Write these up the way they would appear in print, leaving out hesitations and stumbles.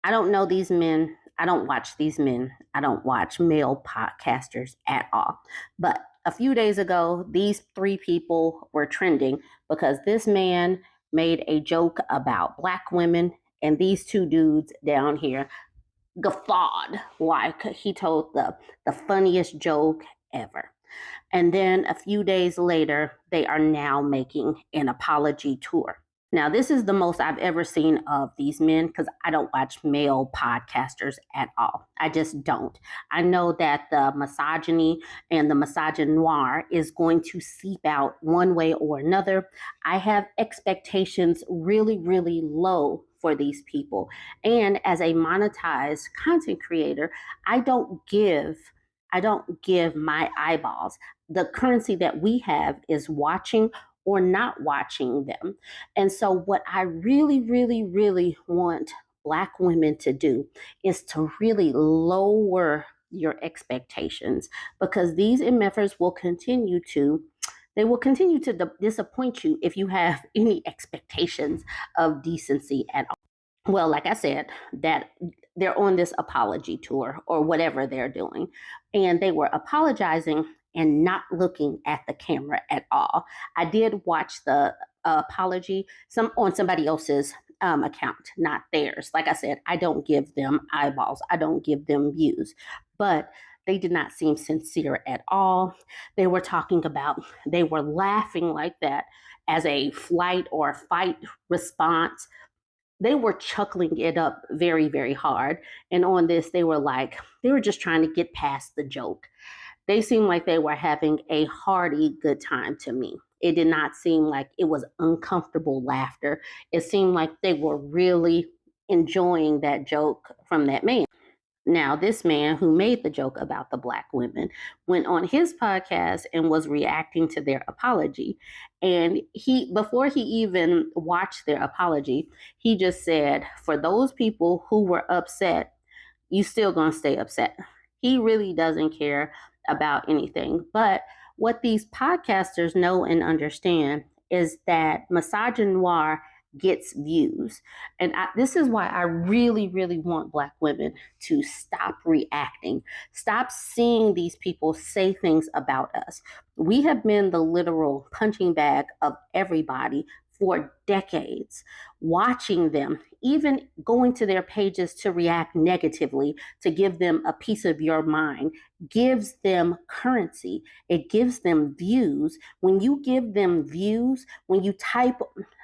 I don't know these men. I don't watch these men. I don't watch male podcasters at all. But a few days ago, these three people were trending because this man made a joke about black women, and these two dudes down here guffawed like he told the funniest joke ever. And then a few days later, they are now making an apology tour. Now, this is the most I've ever seen of these men because I don't watch male podcasters at all. I just don't. I know that the misogyny and the misogynoir is going to seep out one way or another. I have expectations really, really low for these people. And as a monetized content creator, I don't give my eyeballs. The currency that we have is watching or not watching them. And so, what I really, really, really want Black women to do is to really lower your expectations because these MFers will continue to. They will continue to disappoint you if you have any expectations of decency at all. Well, like I said, that they're on this apology tour or whatever they're doing, and they were apologizing and not looking at the camera at all. I did watch the apology some on somebody else's account, not theirs. Like I said, I don't give them eyeballs. I don't give them views, but they did not seem sincere at all. They were talking about, they were laughing like that as a flight or fight response. They were chuckling it up very, very hard. And on this, they were just trying to get past the joke. They seemed like they were having a hearty good time to me. It did not seem like it was uncomfortable laughter. It seemed like they were really enjoying that joke from that man. Now, this man who made the joke about the black women went on his podcast and was reacting to their apology. And before he even watched their apology, he just said, for those people who were upset, you still gonna stay upset. He really doesn't care about anything. But what these podcasters know and understand is that misogynoir gets views. And this is why I really, really want Black women to stop reacting, stop seeing these people say things about us. We have been the literal punching bag of everybody for decades, watching them, even going to their pages to react negatively, to give them a piece of your mind, gives them currency. It gives them views. When you give them views, when you type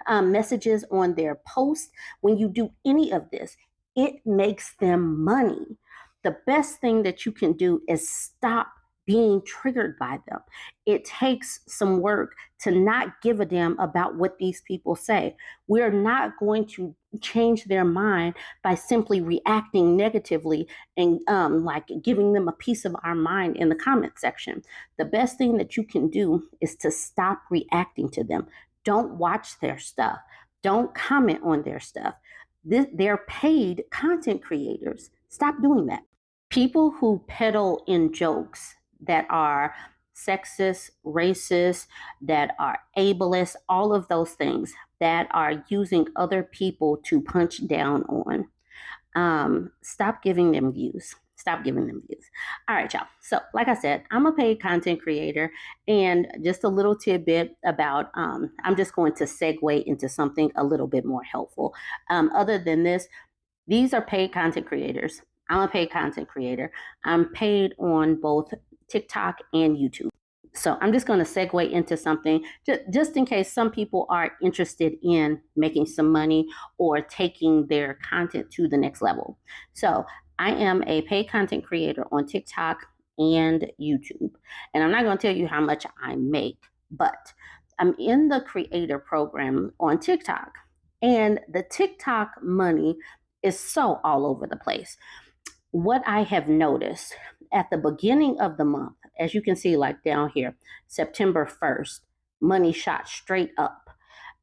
messages on their posts, when you do any of this, it makes them money. The best thing that you can do is stop being triggered by them. It takes some work to not give a damn about what these people say. We're not going to change their mind by simply reacting negatively and like giving them a piece of our mind in the comment section. The best thing that you can do is to stop reacting to them. Don't watch their stuff. Don't comment on their stuff. They're paid content creators. Stop doing that. People who peddle in jokes that are sexist, racist, that are ableist, all of those things that are using other people to punch down on. Stop giving them views. Stop giving them views. All right, y'all. So, like I said, I'm a paid content creator, and just a little tidbit about I'm just going to segue into something a little bit more helpful. Other than this, these are paid content creators. I'm a paid content creator. I'm paid on both TikTok and YouTube. So I'm just going to segue into something just in case some people are interested in making some money or taking their content to the next level. So I am a paid content creator on TikTok and YouTube. And I'm not going to tell you how much I make, but I'm in the creator program on TikTok. And the TikTok money is so all over the place. What I have noticed at the beginning of the month, as you can see, like down here, September 1st, money shot straight up.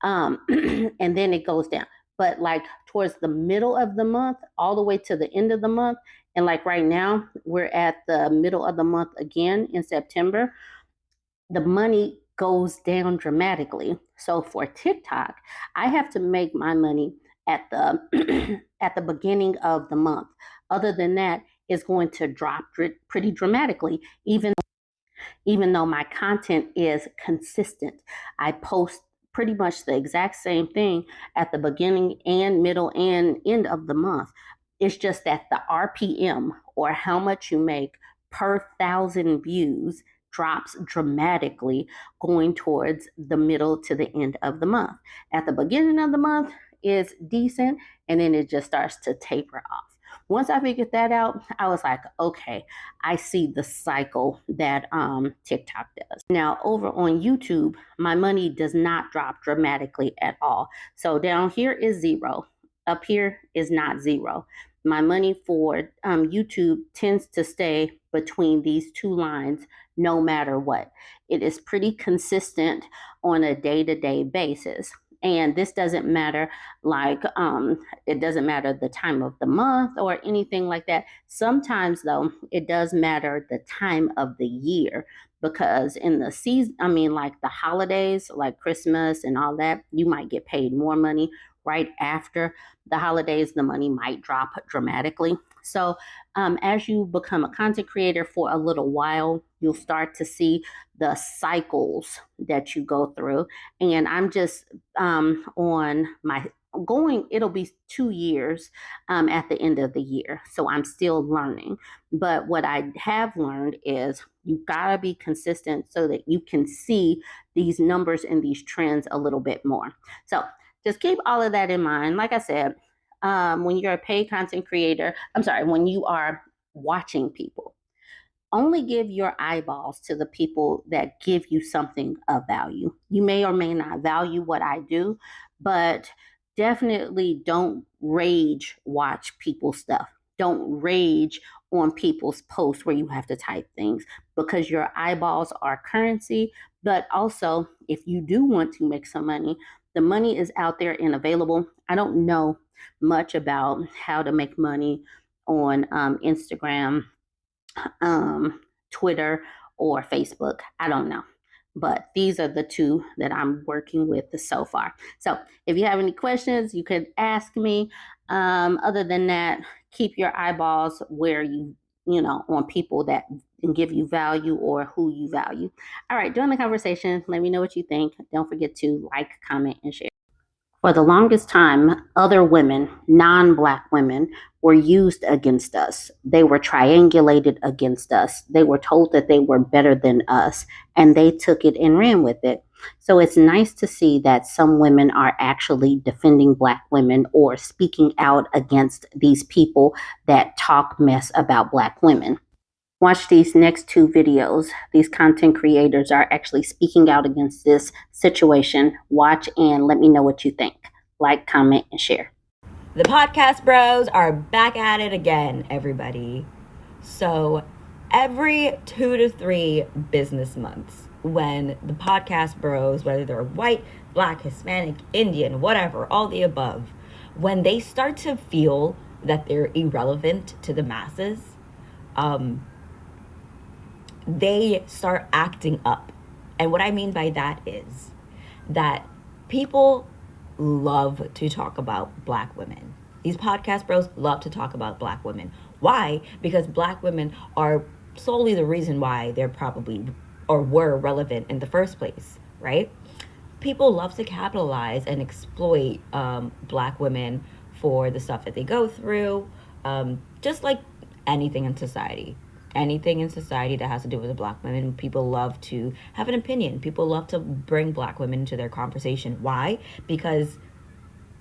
And then it goes down. But like towards the middle of the month, all the way to the end of the month, and like right now, we're at the middle of the month again in September, the money goes down dramatically. So for TikTok, I have to make my money at the at the beginning of the month. Other than that, it's going to drop pretty dramatically, even though my content is consistent. I post pretty much the exact same thing at the beginning and middle and end of the month. It's just that the RPM, or how much you make per 1,000 views, drops dramatically going towards the middle to the end of the month. At the beginning of the month is decent, and then it just starts to taper off. Once I figured that out, I was like, okay, I see the cycle that TikTok does. Now, over on YouTube, my money does not drop dramatically at all. So down here is zero. Up here is not zero. My money for YouTube tends to stay between these two lines no matter what. It is pretty consistent on a day-to-day basis. And this doesn't matter, like it doesn't matter the time of the month or anything like that. Sometimes though, it does matter the time of the year, because in the season, I mean, like the holidays, like Christmas and all that, you might get paid more money. Right after the holidays, the money might drop dramatically. So as you become a content creator for a little while, you'll start to see the cycles that you go through. And I'm just on my going, it'll be 2 years at the end of the year. So I'm still learning. But what I have learned is you gotta be consistent so that you can see these numbers and these trends a little bit more. So just keep all of that in mind. Like I said, when you're a paid content creator, when you are watching people, only give your eyeballs to the people that give you something of value. You may or may not value what I do, but definitely don't rage watch people's stuff. Don't rage on people's posts where you have to type things, because your eyeballs are currency. But also, if you do want to make some money, the money is out there and available. I don't know much about how to make money on Instagram, Twitter, or Facebook. I don't know. But these are the two that I'm working with so far. So if you have any questions, you could ask me. Other than that, keep your eyeballs where on people that can give you value or who you value. All right, join the conversation. Let me know what you think. Don't forget to like, comment, and share. For the longest time, other women, non-Black women, were used against us. They were triangulated against us. They were told that they were better than us, and they took it and ran with it. So it's nice to see that some women are actually defending Black women or speaking out against these people that talk mess about Black women. Watch these next two videos. These content creators are actually speaking out against this situation. Watch and let me know what you think. Like, comment, and share. The podcast bros are back at it again, everybody. So every 2 to 3 business months, when the podcast bros, whether they're white, Black, Hispanic, Indian, whatever, all the above, when they start to feel that they're irrelevant to the masses, they start acting up. And what I mean by that is that people love to talk about Black women. These podcast bros love to talk about Black women. Why? Because Black women are solely the reason why they're probably or were relevant in the first place, right? People love to capitalize and exploit Black women for the stuff that they go through, just like anything in society. Anything in society that has to do with the Black women, people love to have an opinion. People love to bring Black women into their conversation. Why? Because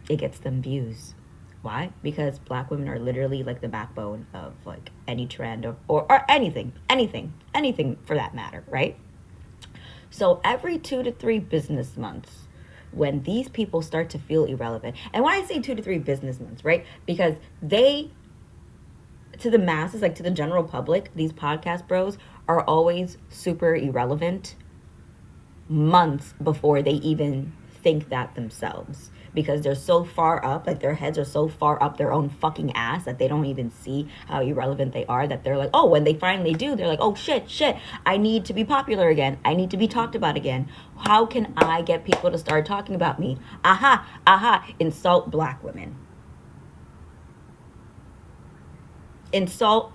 it gets them views. Why? Because Black women are literally like the backbone of like any trend or anything for that matter, right? So every 2 to 3 business months, when these people start to feel irrelevant, and when I say 2 to 3 business months, right? Because they, to the masses, like to the general public, these podcast bros are always super irrelevant months before they even think that themselves. because they're so far up, like their heads are so far up their own fucking ass that they don't even see how irrelevant they are, that they're like, oh, when they finally do, they're like, oh shit, I need to be popular again, I need to be talked about again. How can I get people to start talking about me? Aha, insult black women, insult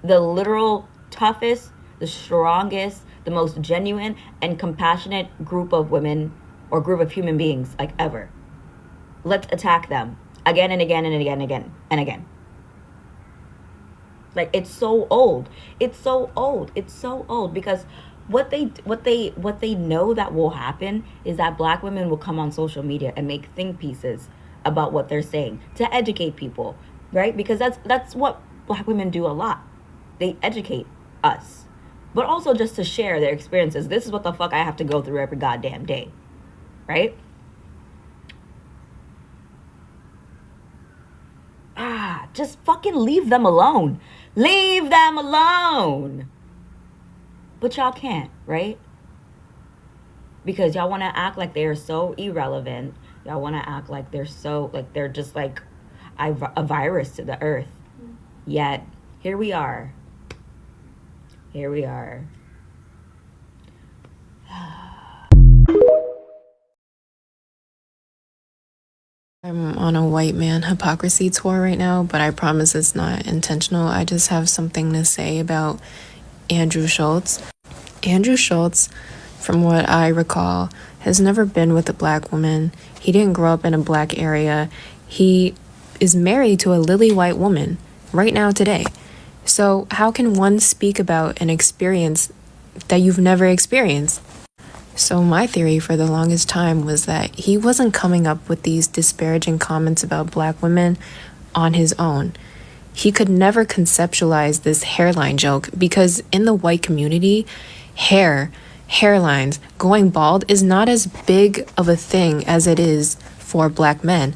the literal toughest, the strongest, the most genuine and compassionate group of women or group of human beings like ever. Let's attack them again and again and again and again and again. Like, it's so old. It's so old. It's so old because what they know that will happen is that black women will come on social media and make think pieces about what they're saying to educate people, right? Because that's what black women do a lot. They educate us, but also just to share their experiences. This is what the fuck I have to go through every goddamn day, right? Just fucking leave them alone. Leave them alone. But y'all can't, right? Because y'all want to act like they're so irrelevant. Y'all want to act like they're so, like they're just like a virus to the earth. Yet, here we are. Here we are. I'm on a white man hypocrisy tour right now, but I promise it's not intentional. I just have something to say about Andrew Schultz. Andrew Schultz, from what I recall, has never been with a black woman. He didn't grow up in a black area. He is married to a lily white woman right now today. So how can one speak about an experience that you've never experienced? So my theory for the longest time was that he wasn't coming up with these disparaging comments about black women on his own. He could never conceptualize this hairline joke because in the white community, hairlines, going bald is not as big of a thing as it is for black men.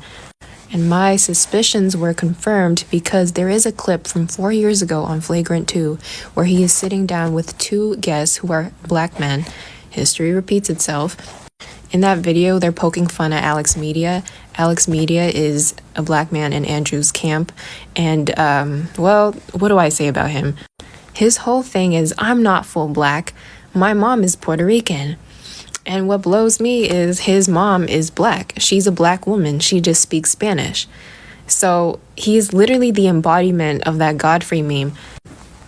And my suspicions were confirmed because there is a clip from 4 years ago on Flagrant 2 where he is sitting down with two guests who are black men. History repeats itself. In that video, they're poking fun at Alex Media. Alex Media is a black man in Andrew's camp. And, well, what do I say about him? His whole thing is, I'm not full black. My mom is Puerto Rican. And what blows me is his mom is black. She's a black woman. She just speaks Spanish. So he's literally the embodiment of that Godfrey meme.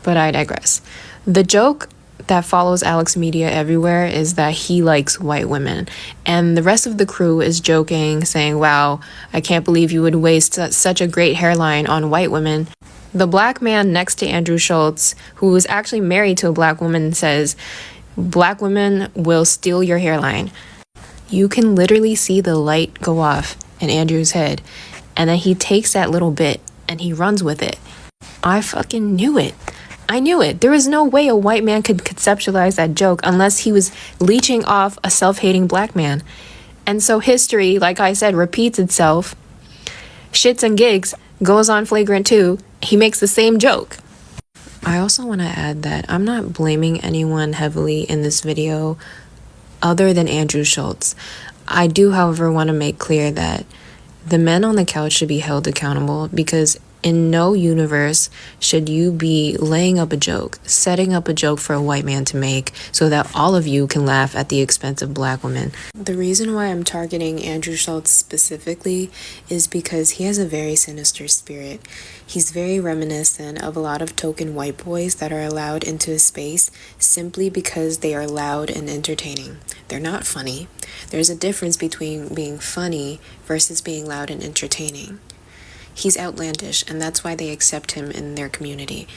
But I digress. The joke that follows Alex Media everywhere is that he likes white women. And the rest of the crew is joking, saying, wow, I can't believe you would waste such a great hairline on white women. The black man next to Andrew Schultz, who is actually married to a black woman, says, black women will steal your hairline. You can literally see the light go off in Andrew's head. And then he takes that little bit and he runs with it. I fucking knew it. I knew it. There was no way a white man could conceptualize that joke unless he was leeching off a self-hating black man. And so history, like I said, repeats itself. Shits and gigs goes on Flagrant 2. He makes the same joke. I also want to add that I'm not blaming anyone heavily in this video other than Andrew Schultz. I do, however, want to make clear that the men on the couch should be held accountable because in no universe should you be laying up a joke, setting up a joke for a white man to make so that all of you can laugh at the expense of black women. The reason why I'm targeting Andrew Schultz specifically is because he has a very sinister spirit. He's very reminiscent of a lot of token white boys that are allowed into a space simply because they are loud and entertaining. They're not funny. There's a difference between being funny versus being loud and entertaining. He's outlandish, and that's why they accept him in their community.